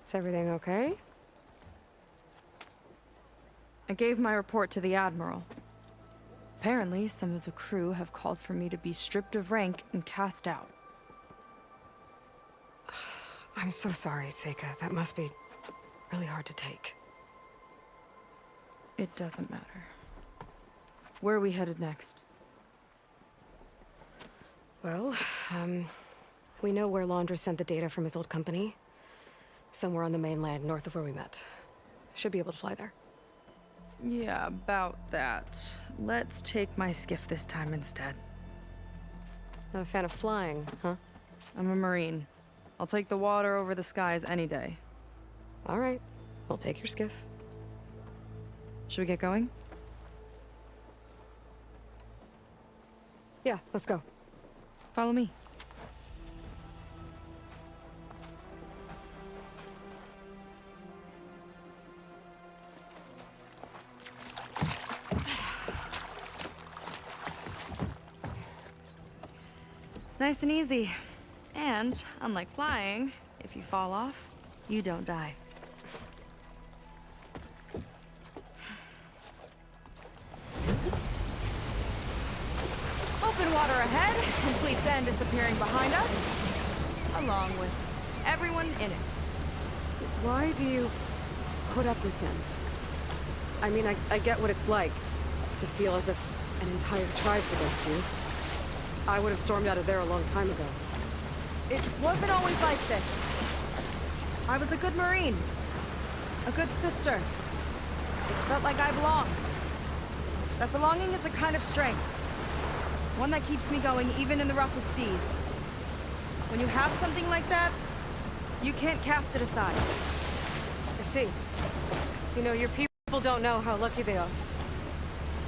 Is everything okay? I gave my report to the Admiral. Apparently, some of the crew have called for me to be stripped of rank and cast out. I'm so sorry, Seika. That must be really hard to take. It doesn't matter. Where are we headed next? Well, we know where Laundra sent the data from his old company. Somewhere on the mainland, north of where we met. Should be able to fly there. Yeah, about that. Let's take my skiff this time instead. Not a fan of flying, huh? I'm a Marine. I'll take the water over the skies any day. All right. We'll take your skiff. Should we get going? Yeah, let's go. Follow me. Nice and easy. And, unlike flying, if you fall off, you don't die. Open water ahead, and Fleet's End disappearing behind us, along with everyone in it. Why do you put up with them? I mean, I get what it's like to feel as if an entire tribe's against you. I would have stormed out of there a long time ago. It wasn't always like this. I was a good Marine. A good sister. It felt like I belonged. That belonging is a kind of strength. One that keeps me going even in the roughest seas. When you have something like that, you can't cast it aside. I see. You know, your people don't know how lucky they are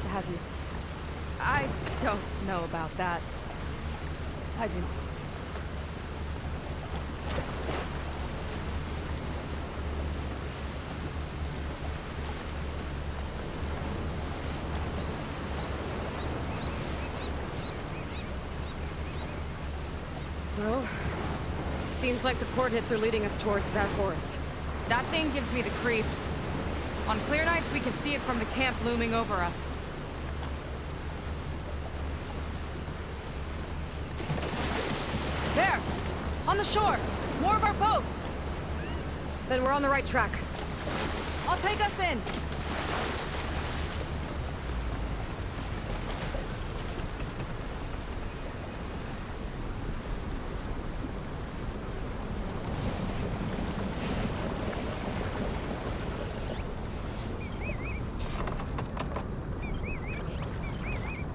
to have you. I don't know about that. I do. Well, seems like the coordinates are leading us towards that Horus. That thing gives me the creeps. On clear nights, we can see it from the camp looming over us. There! On the shore! More of our boats! Then we're on the right track. I'll take us in!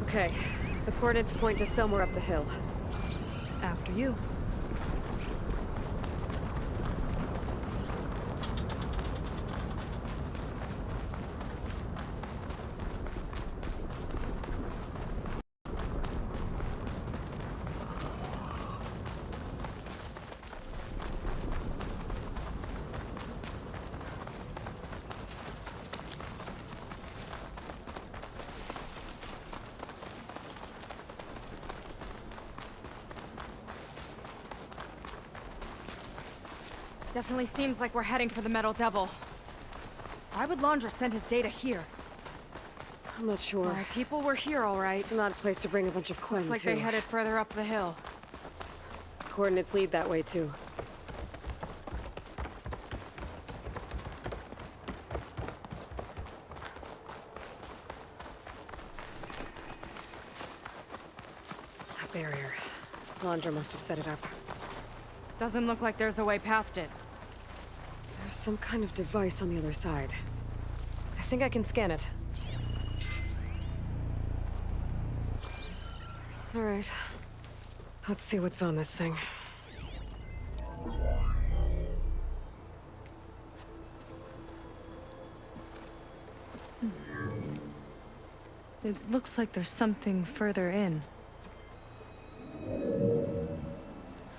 Okay, the coordinates point to somewhere up the hill. After you. Definitely seems like we're heading for the Metal Devil. Why would Laundra send his data here? I'm not sure. Well, people were here, all right. It's not a place to bring a bunch of Quen, Looks like too. they headed further up the hill. Coordinates lead that way, too. That barrier. Laundra must have set it up. Doesn't look like there's a way past it. There's some kind of device on the other side. I think I can scan it. All right. Let's see what's on this thing. It looks like there's something further in.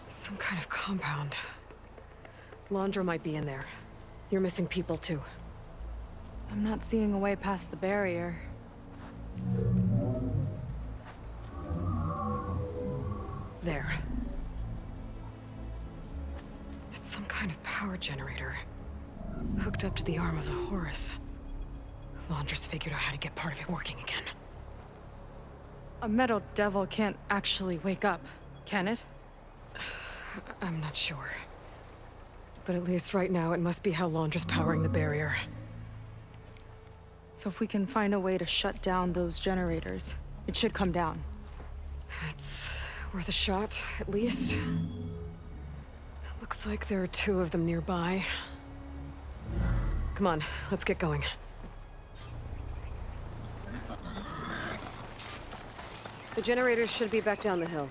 Some kind of compound. Laundra might be in there. You're missing people, too. I'm not seeing a way past the barrier. There. It's some kind of power generator. Hooked up to the arm of the Horus. Laundress figured out how to get part of it working again. A metal devil can't actually wake up, can it? I'm not sure. But at least right now, it must be how Laundra's powering the barrier. So if we can find a way to shut down those generators, it should come down. It's worth a shot, at least. Looks like there are 2 of them nearby. Come on, let's get going. The generators should be back down the hill.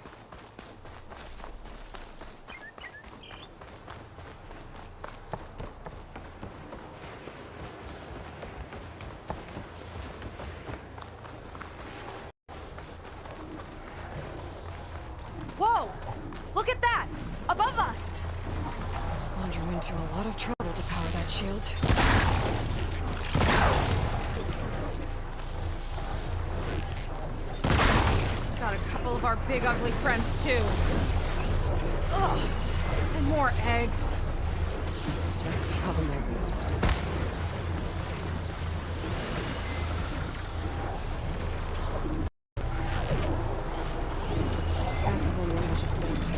Whoa! Look at that! Above us! Laundry went to a lot of trouble to power that shield. Got a couple of our big ugly friends too. Ugh! And more eggs. Just follow my lead. Passable knowledge of built.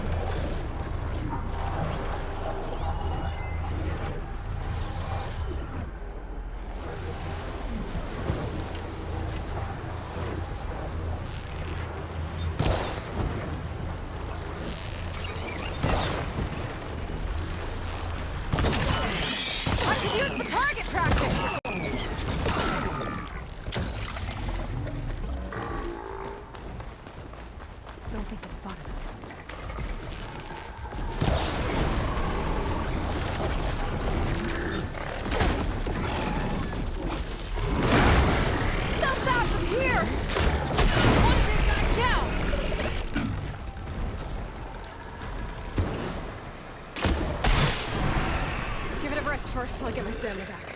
I could use the target practice! Don't think they spotted us. Stop that from here! One big guy down! Give it a rest first till I get my stamina back.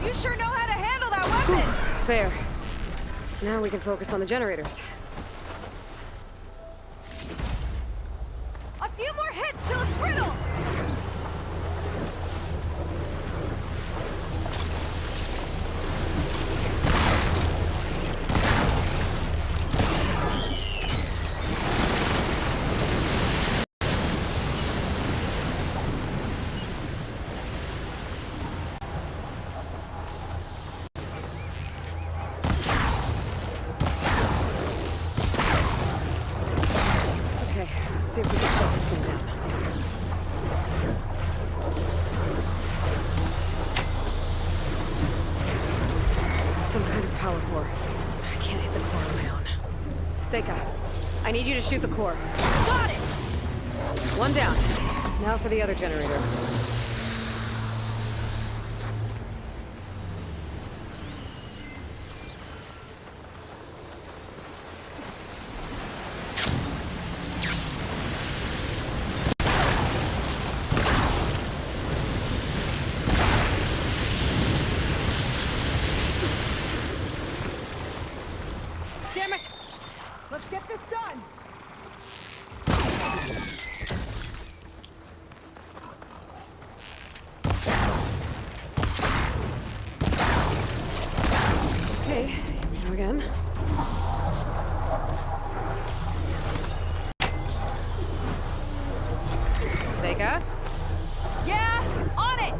You sure know how to handle that weapon! There. Now we can focus on the generators. A few more hits till it's brittle! Okay, let's see if we can shut this thing down. There's some kind of power core. I can't hit the core on my own. Seika, I need you to shoot the core. Got it! One down. Now for the other generator. Damn it! Let's get this done! Okay, here we go again. Seika? Yeah! On it!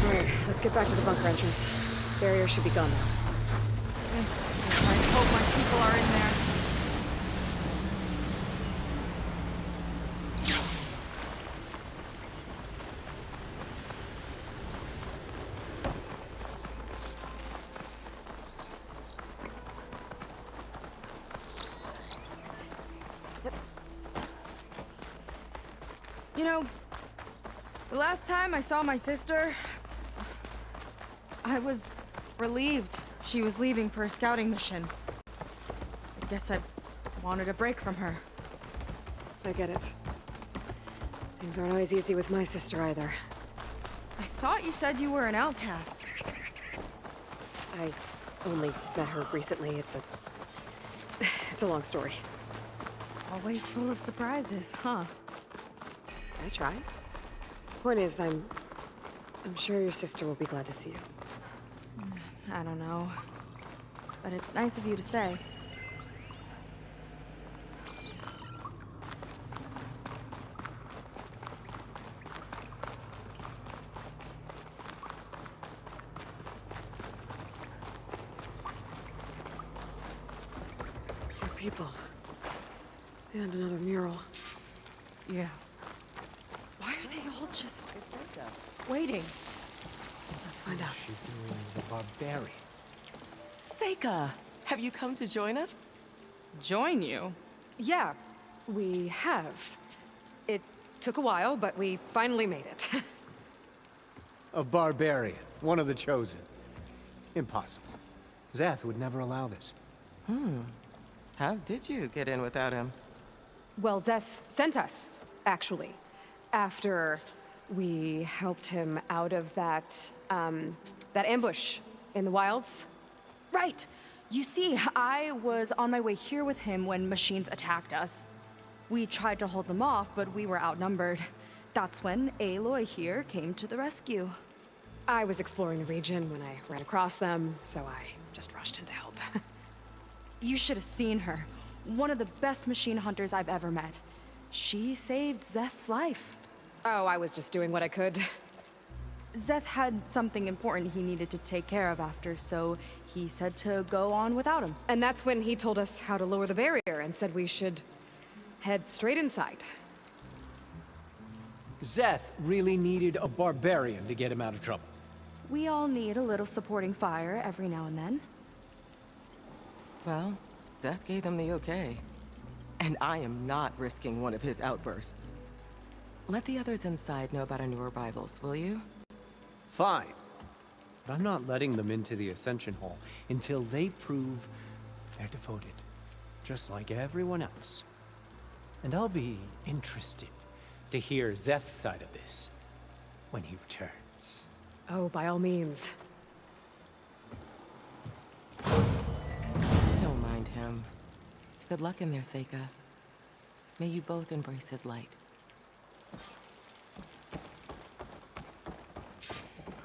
Alright, let's get back to the bunker entrance. Barrier should be gone now. I hope my people are in there. You know, the last time I saw my sister, I was relieved she was leaving for a scouting mission. I guess I wanted a break from her. I get it. Things aren't always easy with my sister either. I thought thought you said you were an outcast. I only met her recently. It's a long story. Always full of surprises, huh? I try. Point is, I'm sure your sister will be glad to see you. I don't know. But it's nice of you to say. More people. And another mural. Yeah. Why are they all just waiting? Let's find out. She's doing the barbarian. Seika, have you come to join us? Join you? Yeah, we have. It took a while, but we finally made it. A barbarian, one of the chosen. Impossible. Zeth would never allow this. How did you get in without him? Well, Zeth sent us, actually, after we helped him out of that ambush in the wilds. Right. You see, I was on my way here with him when machines attacked us. We tried to hold them off, but we were outnumbered. That's when Aloy here came to the rescue. I was exploring the region when I ran across them, so I just rushed in to help. You should have seen her. One of the best machine hunters I've ever met. She saved Zeth's life. Oh, I was just doing what I could. Zeth had something important he needed to take care of after, so he said to go on without him. And that's when he told us how to lower the barrier and said we should head straight inside. Zeth really needed a barbarian to get him out of trouble. We all need a little supporting fire every now and then. Well, Zeth gave them the okay. And I am not risking one of his outbursts. Let the others inside know about our new arrivals, will you? Fine. But I'm not letting them into the Ascension Hall until they prove they're devoted. Just like everyone else. And I'll be interested to hear Zeth's side of this when he returns. Oh, by all means. Don't mind him. Good luck in there, Seika. May you both embrace his light.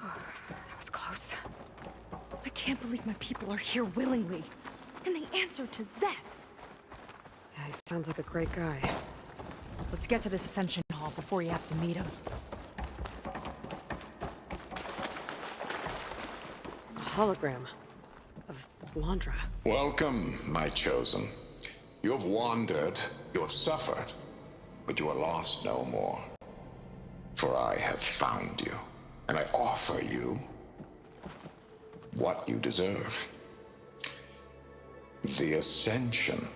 That was close. I can't believe my people are here willingly. And they answered to Zeth. Yeah, he sounds like a great guy. Let's get to this Ascension Hall before you have to meet him. A hologram of Landra. Welcome, my chosen. You have wandered, you have suffered, but you are lost no more. For I have found you, and I offer you what you deserve. The Ascension.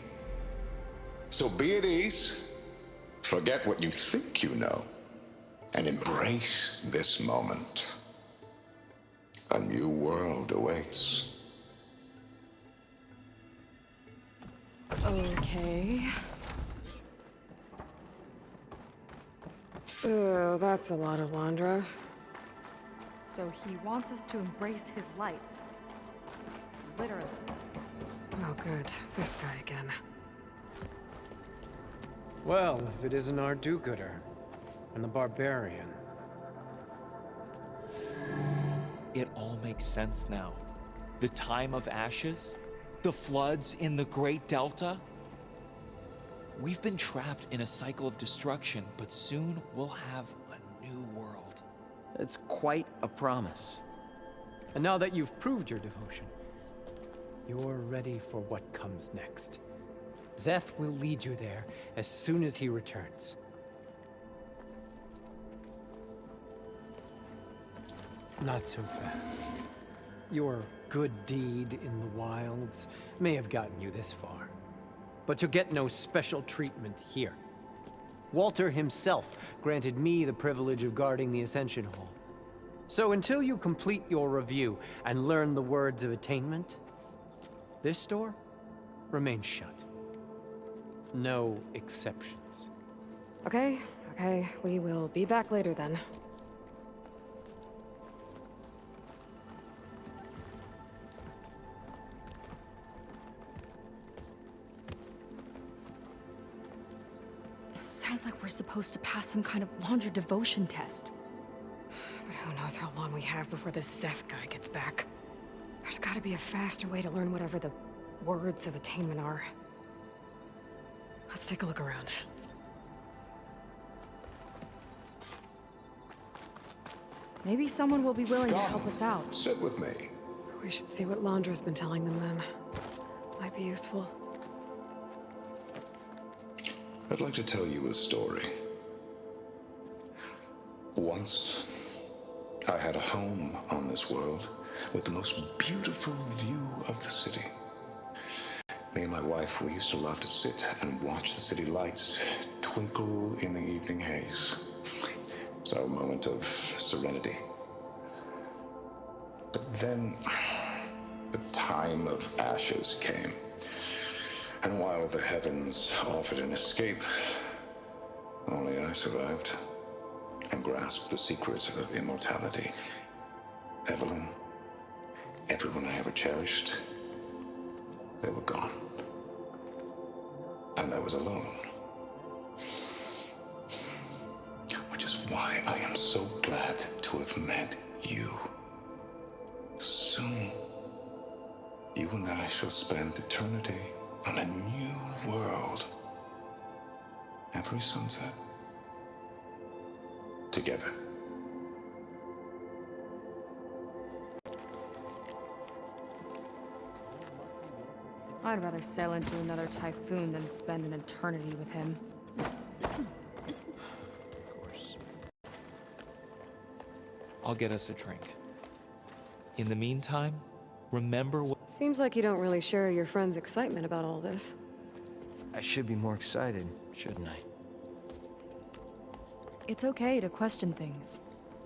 So be at ease, forget what you think you know, and embrace this moment. A new world awaits. Okay. Oh, that's a lot of Landra. So he wants us to embrace his light. Literally. Oh, good. This guy again. Well, if it isn't our do-gooder and the barbarian. It all makes sense now. The time of ashes, the floods in the Great Delta. We've been trapped in a cycle of destruction, but soon we'll have a new world. It's quite a promise. And now that you've proved your devotion, you're ready for what comes next. Zeth will lead you there as soon as he returns. Not so fast. Your good deed in the wilds may have gotten you this far, but you'll get no special treatment here. Walter himself granted me the privilege of guarding the Ascension Hall. So until you complete your review and learn the words of attainment, this door remains shut. No exceptions. Okay, we will be back later then. Sounds like we're supposed to pass some kind of Laundra devotion test. But who knows how long we have before this Seth guy gets back. There's gotta be a faster way to learn whatever the words of attainment are. Let's take a look around. Maybe someone will be willing to help us out. Sit with me. We should see what Laundra's been telling them then. Might be useful. I'd like to tell you a story. Once, I had a home on this world with the most beautiful view of the city. Me and my wife, we used to love to sit and watch the city lights twinkle in the evening haze. It's our moment of serenity. But then, the time of ashes came. And while the heavens offered an escape, only I survived and grasped the secrets of immortality. Evelyn, everyone I ever cherished, they were gone. And I was alone. Which is why I am so glad to have met you. Soon, you and I shall spend eternity on a new world. Every sunset. Together. I'd rather sail into another typhoon than spend an eternity with him. I'll get us a drink. In the meantime, remember what... Seems like you don't really share your friend's excitement about all this. I should be more excited, shouldn't I? It's okay to question things.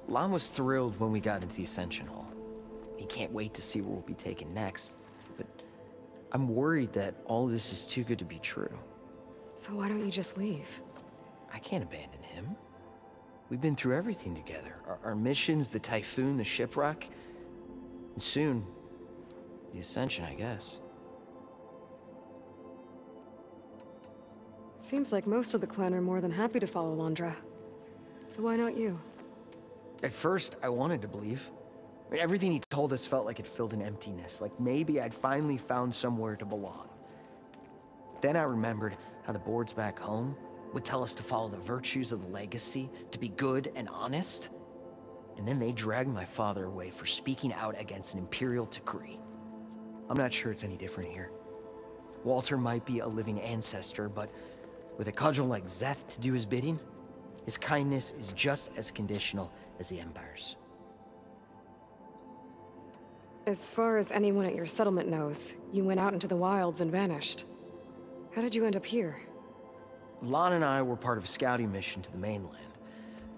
Lon was thrilled when we got into the Ascension Hall. He can't wait to see where we'll be taken next. But I'm worried that all this is too good to be true. So why don't you just leave? I can't abandon him. We've been through everything together. Our missions, the typhoon, the shipwreck. And soon, the Ascension, I guess. Seems like most of the Quen are more than happy to follow Laundra. So why not you? At first, I wanted to believe. I mean, everything he told us felt like it filled an emptiness, like maybe I'd finally found somewhere to belong. Then I remembered how the boards back home would tell us to follow the virtues of the legacy, to be good and honest. And then they dragged my father away for speaking out against an imperial decree. I'm not sure it's any different here. Walter might be a living ancestor, but with a cudgel like Szeth to do his bidding, his kindness is just as conditional as the Empire's. As far as anyone at your settlement knows, you went out into the wilds and vanished. How did you end up here? Lon and I were part of a scouting mission to the mainland,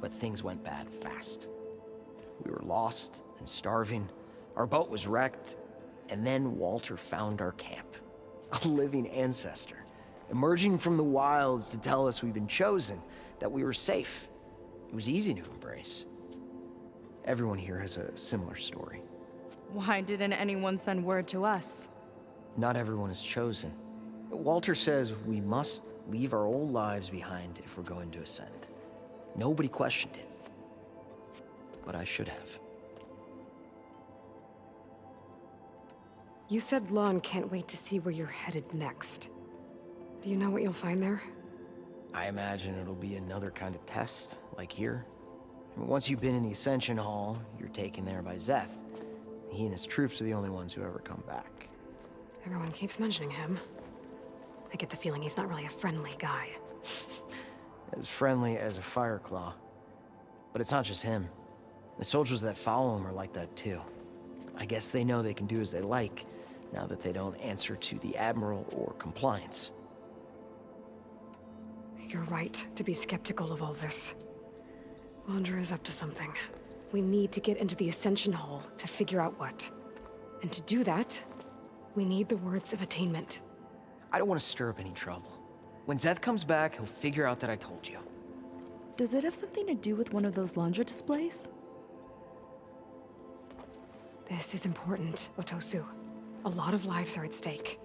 but things went bad fast. We were lost and starving, our boat was wrecked, and then Walter found our camp. A living ancestor, emerging from the wilds to tell us we'd been chosen, that we were safe. It was easy to embrace. Everyone here has a similar story. Why didn't anyone send word to us? Not everyone is chosen. Walter says we must leave our old lives behind if we're going to ascend. Nobody questioned it. But I should have. You said Lon can't wait to see where you're headed next. Do you know what you'll find there? I imagine it'll be another kind of test, like here. I mean, once you've been in the Ascension Hall, you're taken there by Szeth. He and his troops are the only ones who ever come back. Everyone keeps mentioning him. I get the feeling he's not really a friendly guy. As friendly as a Fireclaw. But it's not just him. The soldiers that follow him are like that too. I guess they know they can do as they like, now that they don't answer to the Admiral or compliance. You're right to be skeptical of all this. Laundra is up to something. We need to get into the Ascension Hall to figure out what. And to do that, we need the words of attainment. I don't want to stir up any trouble. When Szeth comes back, he'll figure out that I told you. Does it have something to do with one of those Laundra displays? This is important, Otosu. A lot of lives are at stake.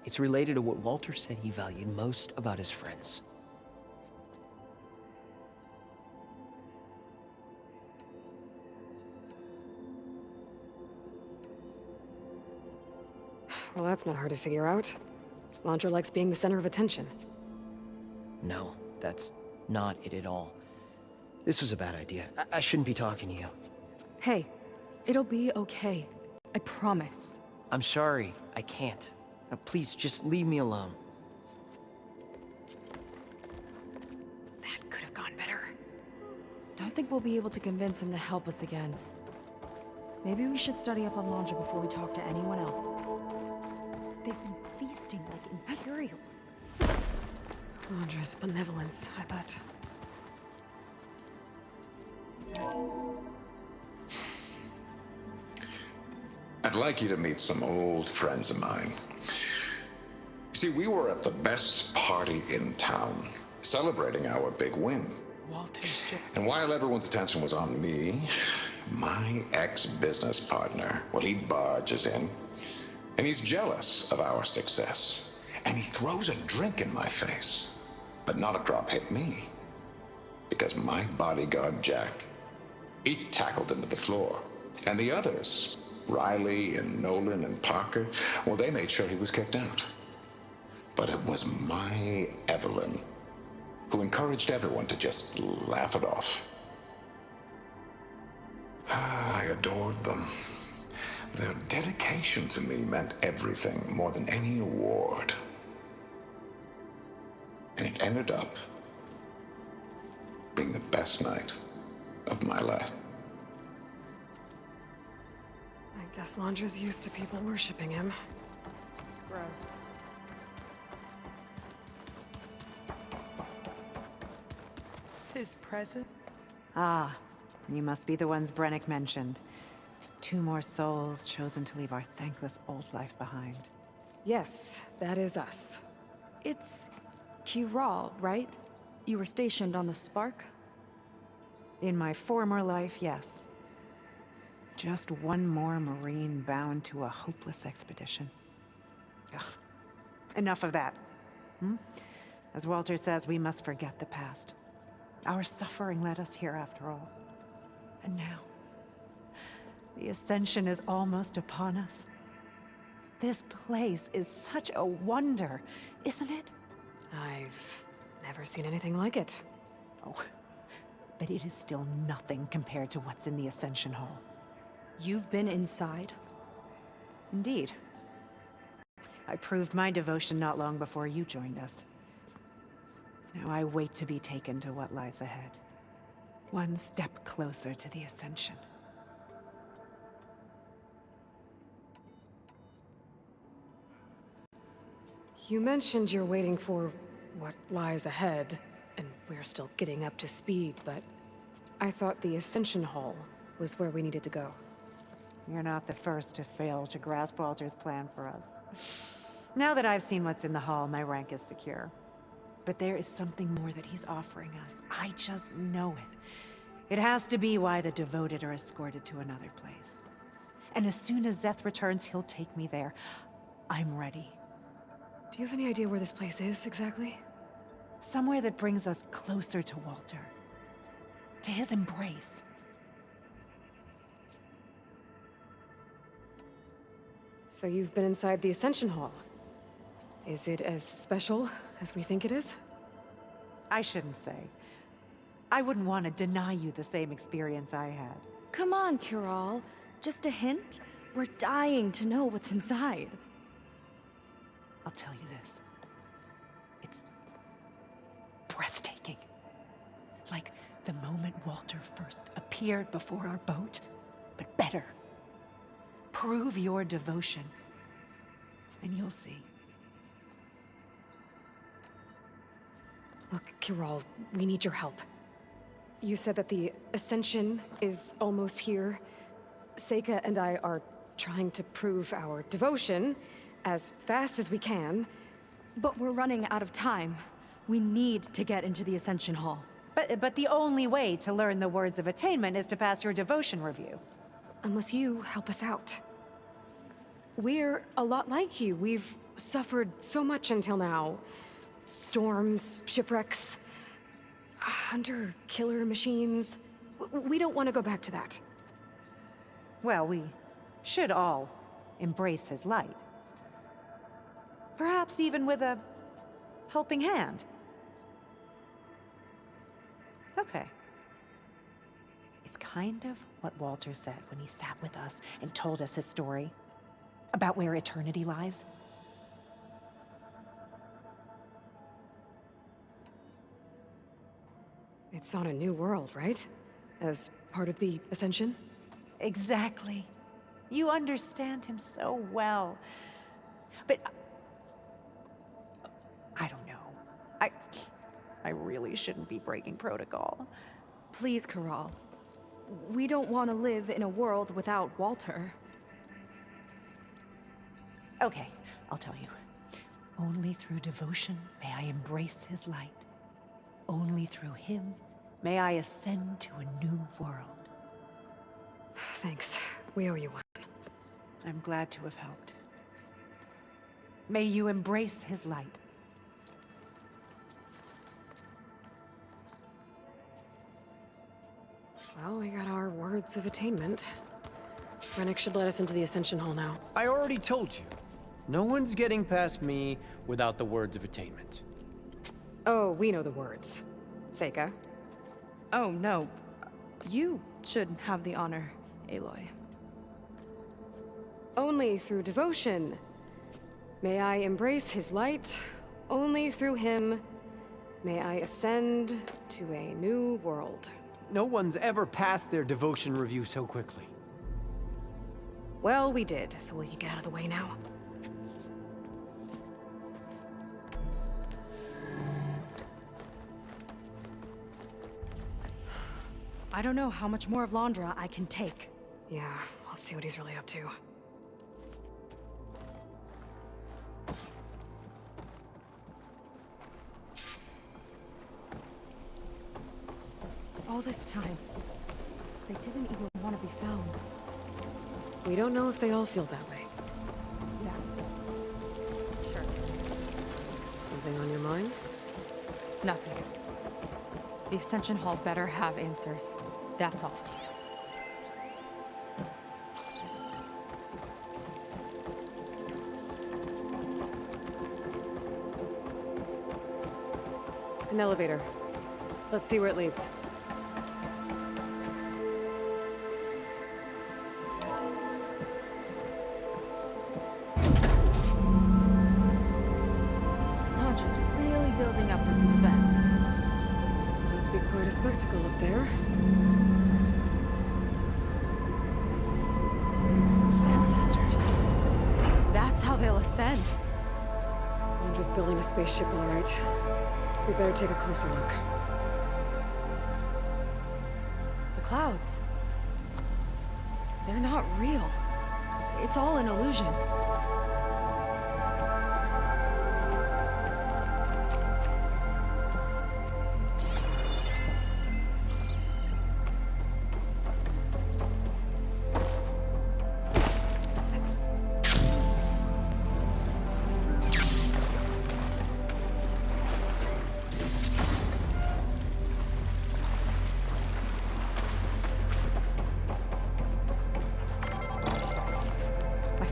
It's related to what Walter said he valued most about his friends. Well, that's not hard to figure out. Laundra likes being the center of attention. No, that's not it at all. This was a bad idea. I shouldn't be talking to you. Hey, it'll be okay. I promise. I'm sorry, I can't. Now, please, just leave me alone. That could have gone better. Don't think we'll be able to convince him to help us again. Maybe we should study up on Laundra before we talk to anyone else. They've been feasting like Imperials. Laundra's benevolence, I bet. I'd like you to meet some old friends of mine. See, we were at the best party in town, celebrating our big win. And while everyone's attention was on me, my ex-business partner, well, he barges in, and he's jealous of our success. And he throws a drink in my face, but not a drop hit me. Because my bodyguard, Jack, he tackled him to the floor. And the others, Riley and Nolan and Parker, well, they made sure he was kicked out. But it was my Evelyn who encouraged everyone to just laugh it off. I adored them. Their dedication to me meant everything, more than any award. And it ended up being the best night of my life. I guess Laundra's used to people worshipping him. Gross. His present? Ah, you must be the ones Brennick mentioned. 2 more souls chosen to leave our thankless old life behind. Yes, that is us. It's Kiral, right? You were stationed on the Spark? In my former life, yes. Just one more Marine bound to a hopeless expedition. Ugh. Enough of that. As Walter says, we must forget the past. Our suffering led us here after all. And now, the Ascension is almost upon us. This place is such a wonder, isn't it? I've never seen anything like it. Oh, but it is still nothing compared to what's in the Ascension Hall. You've been inside? Indeed. I proved my devotion not long before you joined us. Now I wait to be taken to what lies ahead. One step closer to the Ascension. You mentioned you're waiting for what lies ahead, and we're still getting up to speed, but I thought the Ascension Hall was where we needed to go. You're not the first to fail to grasp Walter's plan for us. Now that I've seen what's in the hall, my rank is secure. But there is something more that he's offering us. I just know it. It has to be why the devoted are escorted to another place. And as soon as Zeth returns, he'll take me there. I'm ready. Do you have any idea where this place is, exactly? Somewhere that brings us closer to Walter. To his embrace. So you've been inside the Ascension Hall. Is it as special as we think it is? I shouldn't say. I wouldn't want to deny you the same experience I had. Come on, Kiral. Just a hint? We're dying to know what's inside. I'll tell you this. It's breathtaking. Like the moment Walter first appeared before our boat, but better. Prove your devotion, and you'll see. Look, Kiral, we need your help. You said that the Ascension is almost here. Seika and I are trying to prove our devotion as fast as we can. But we're running out of time. We need to get into the Ascension Hall. But the only way to learn the words of attainment is to pass your devotion review. Unless you help us out. We're a lot like you. We've suffered so much until now. Storms, shipwrecks, hunter-killer machines. We don't want to go back to that. Well, we should all embrace his light. Perhaps even with a helping hand. Okay. It's kind of what Walter said when he sat with us and told us his story about where eternity lies. It's on a new world, right? As part of the Ascension? Exactly. You understand him so well. But I don't know. I really shouldn't be breaking protocol. Please, Corral. We don't want to live in a world without Walter. Okay, I'll tell you. Only through devotion may I embrace his light. Only through him may I ascend to a new world. Thanks. We owe you one. I'm glad to have helped. May you embrace his light. Well, we got our words of attainment. Rennick should let us into the Ascension Hall now. I already told you. No one's getting past me without the words of attainment. Oh, we know the words. Seika. Oh, no. You should have the honor, Aloy. Only through devotion may I embrace his light. Only through him may I ascend to a new world. No one's ever passed their devotion review so quickly. Well, we did, so will you get out of the way now? I don't know how much more of Londra I can take. Yeah, let's see what he's really up to. All this time, they didn't even want to be found. We don't know if they all feel that way. Yeah. Sure. Something on your mind? Nothing. The Ascension Hall better have answers. That's all. An elevator. Let's see where it leads. Londra's really building up the suspense. Must be quite a spectacle up there. Ancestors. That's how they'll ascend. Londra's building a spaceship, all right. We better take a closer look. The clouds. They're not real. It's all an illusion.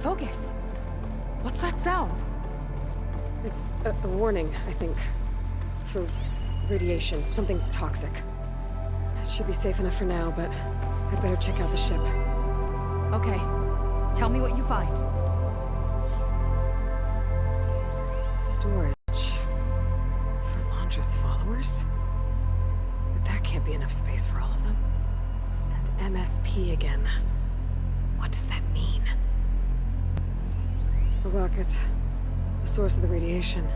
Focus. What's that sound? It's a warning, I think. For radiation, something toxic. It should be safe enough for now, but I'd better check out the ship. Okay. Tell me what you find. Storage. For Londra's followers? But that can't be enough space for all of them. And MSP again. What does that mean? A rocket. The source of the radiation.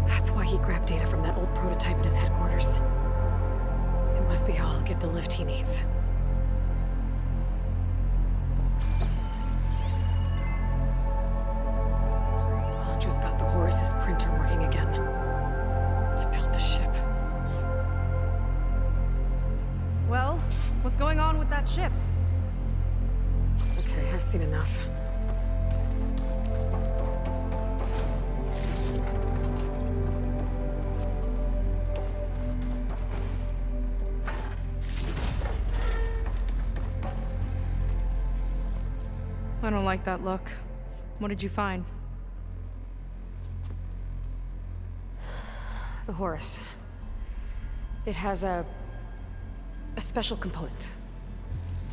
That's why he grabbed data from that old prototype in his headquarters. It must be how he'll get the lift he needs. Londra's got the Horus's printer working again. To build the ship. Well, what's going on with that ship? Okay, I've seen enough. I don't like that look. What did you find? The Horus. It has a special component.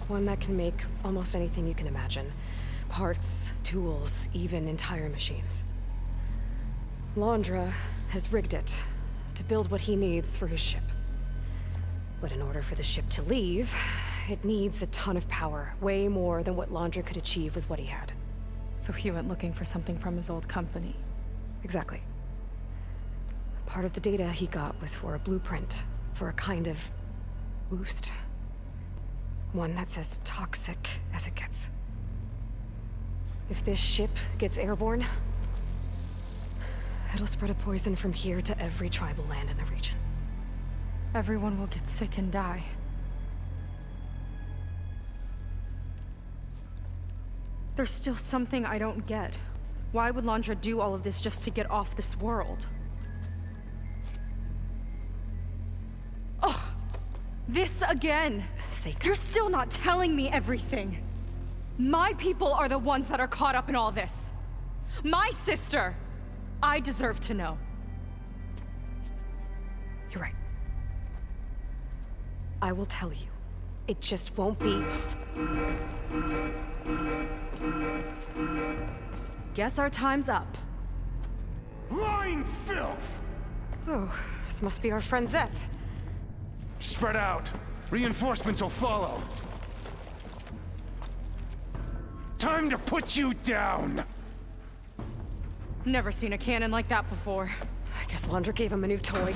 One that can make almost anything you can imagine. Parts, tools, even entire machines. Laundra has rigged it to build what he needs for his ship. But in order for the ship to leave, it needs a ton of power, way more than what Laundra could achieve with what he had. So he went looking for something from his old company. Exactly. Part of the data he got was for a blueprint, for a kind of boost. One that's as toxic as it gets. If this ship gets airborne, it'll spread a poison from here to every tribal land in the region. Everyone will get sick and die. There's still something I don't get. Why would Laundra do all of this just to get off this world? Oh, this again! Seika. You're still not telling me everything. My people are the ones that are caught up in all this. My sister! I deserve to know. You're right. I will tell you. It just won't be... Guess our time's up. Lying filth! Oh, this must be our friend Zeth. Spread out. Reinforcements will follow. Time to put you down! Never seen a cannon like that before. I guess Laundra gave him a new toy.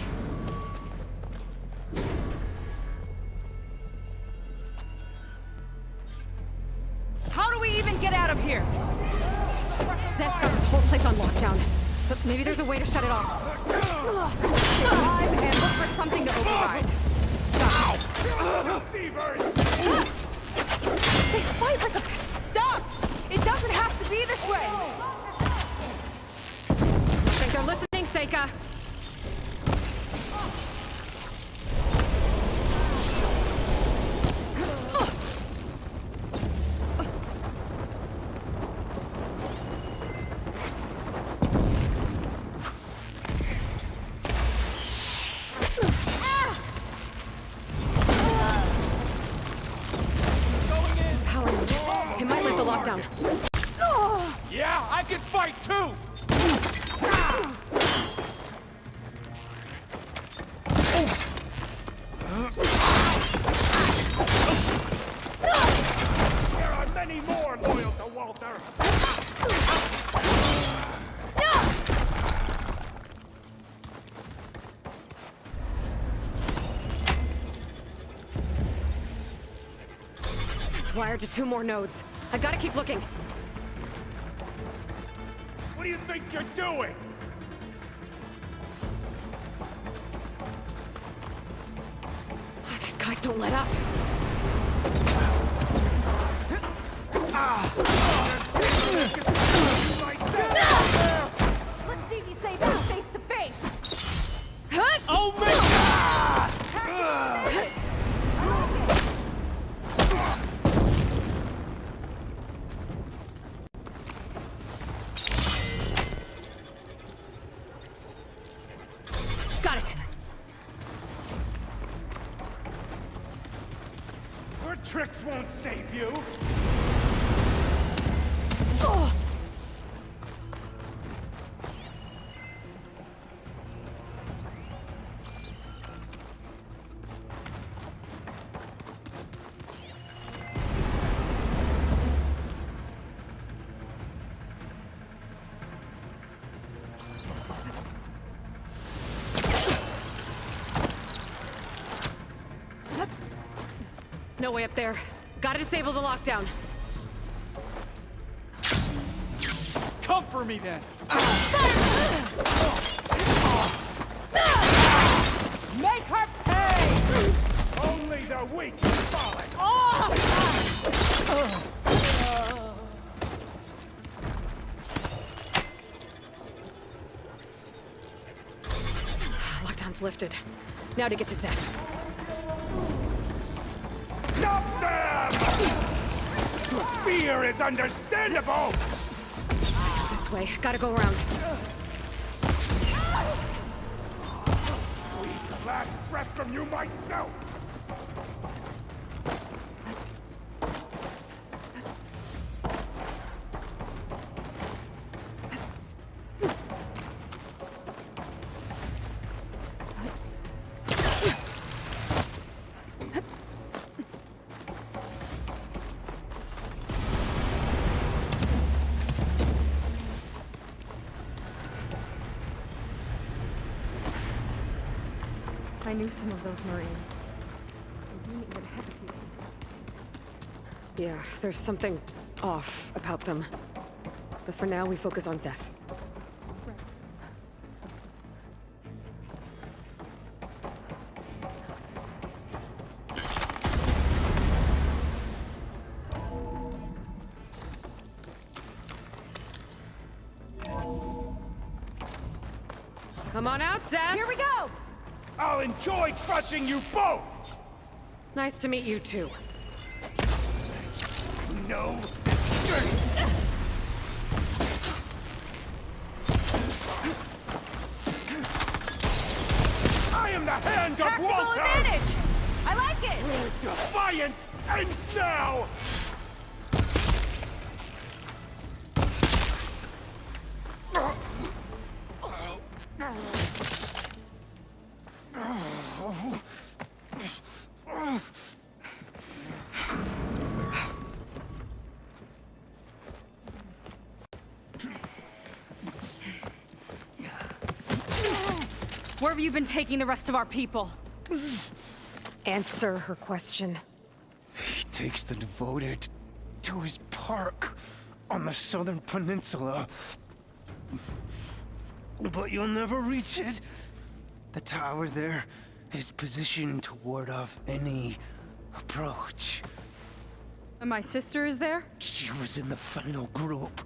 How do we even get out of here? Zeth's got this whole place on lockdown. But maybe there's a way to shut it off. Dive and look for something to override. Deceivers! They fight like a... Stop! It doesn't have to be this way! I think they're listening, Seika. Lockdown. Yeah, I can fight too! There are many more loyal to Walter! It's wired to 2 more nodes. I've got to keep looking. What do you think you're doing? These guys don't let up. Let's see if you say that face to face! Oh, man! Got it. Your tricks won't save you! No way up there. Gotta disable the lockdown. Come for me then! Make her pay! Only the weak can follow! Lockdown's lifted. Now to get to Zeth. Stop them! fear is understandable! This way. Gotta go around. Last breath from you myself! I knew some of those Marines. They didn't even hesitate. Yeah, there's something off about them. But for now, we focus on Zeth. Come on out, Zeth! Here we go! I'll enjoy crushing you both! Nice to meet you, too. No. I am the hand of Tactical Walter! advantage! I like it! Defiance ends now! Where have you been taking the rest of our people? Answer her question. He takes the devoted to his park on the southern peninsula. But you'll never reach it. The tower there is positioned to ward off any approach. And my sister is there? She was in the final group.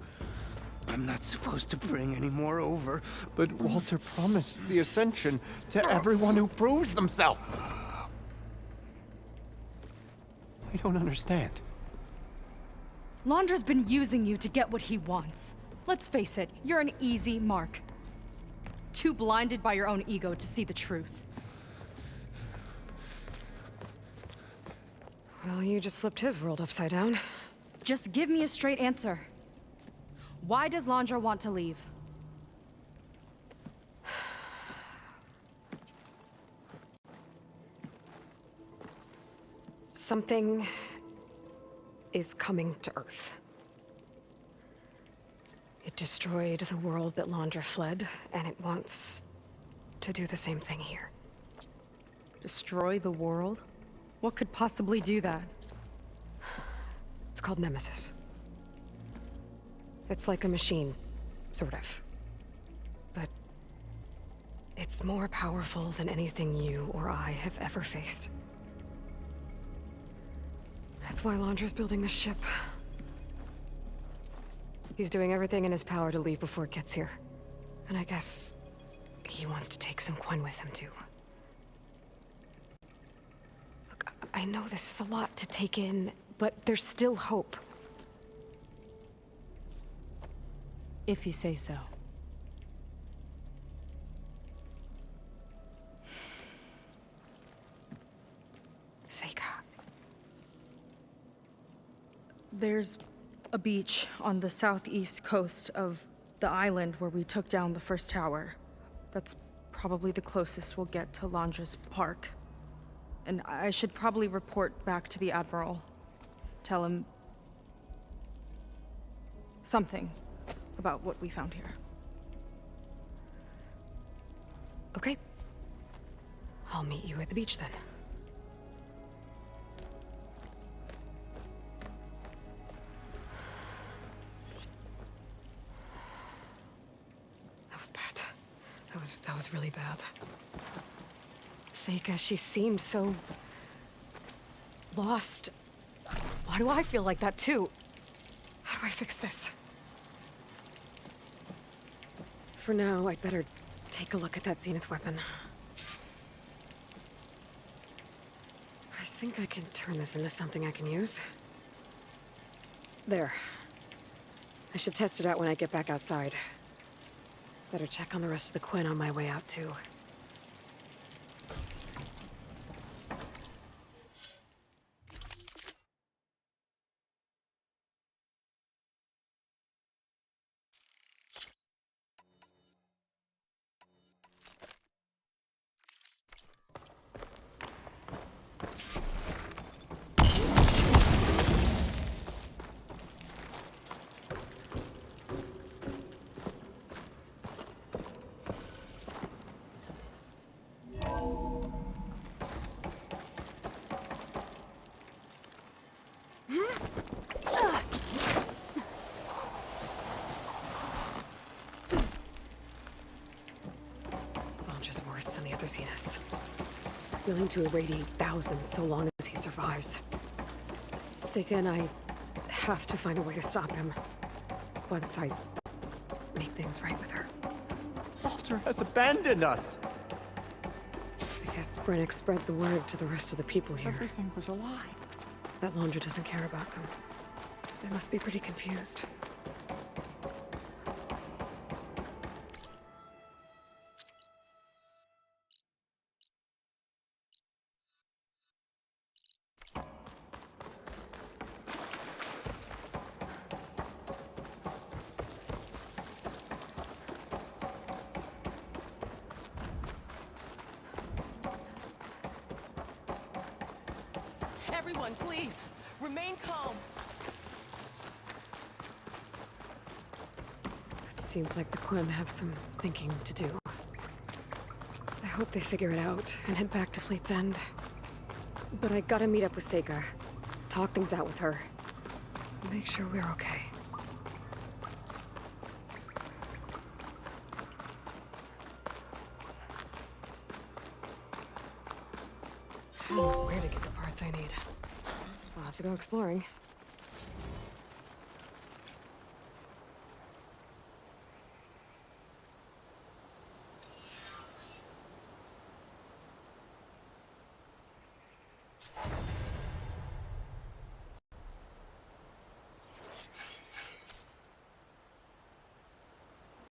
I'm not supposed to bring any more over. But Walter promised the Ascension to everyone who proves themselves. I don't understand. Londra's been using you to get what he wants. Let's face it, you're an easy mark. Too blinded by your own ego to see the truth. Well, you just flipped his world upside down. Just give me a straight answer. Why does Londra want to leave? Something is coming to Earth. It destroyed the world that Londra fled, and it wants to do the same thing here. Destroy the world? What could possibly do that? It's called Nemesis. It's like a machine, sort of. But it's more powerful than anything you or I have ever faced. That's why Londra's building this ship. He's doing everything in his power to leave before it gets here. And I guess he wants to take some Quen with him, too. Look, I know this is a lot to take in, but there's still hope. If you say so. Seika. There's a beach on the southeast coast of the island where we took down the first tower. That's probably the closest we'll get to Londra's park. And I should probably report back to the Admiral. Tell him something about what we found here. Okay. I'll meet you at the beach then. That was bad. That was really bad. Seika, she seemed so lost. Why do I feel like that too? How do I fix this? For now, I'd better take a look at that Zenith weapon. I think I can turn this into something I can use. There. I should test it out when I get back outside. Better check on the rest of the Quinn on my way out, too. Just worse than the other Zeniths. Willing to irradiate thousands so long as he survives. Seika and I have to find a way to stop him. Once I make things right with her. Walter has abandoned us. I guess Brennick spread the word to the rest of the people here. Everything was a lie. That Laundra doesn't care about them. They must be pretty confused. Everyone, please, remain calm. It seems like the Quinn have some thinking to do. I hope they figure it out and head back to Fleet's End. But I gotta meet up with Seika, talk things out with her, make sure we're okay. I don't know where to get the parts I need. I'll have to go exploring.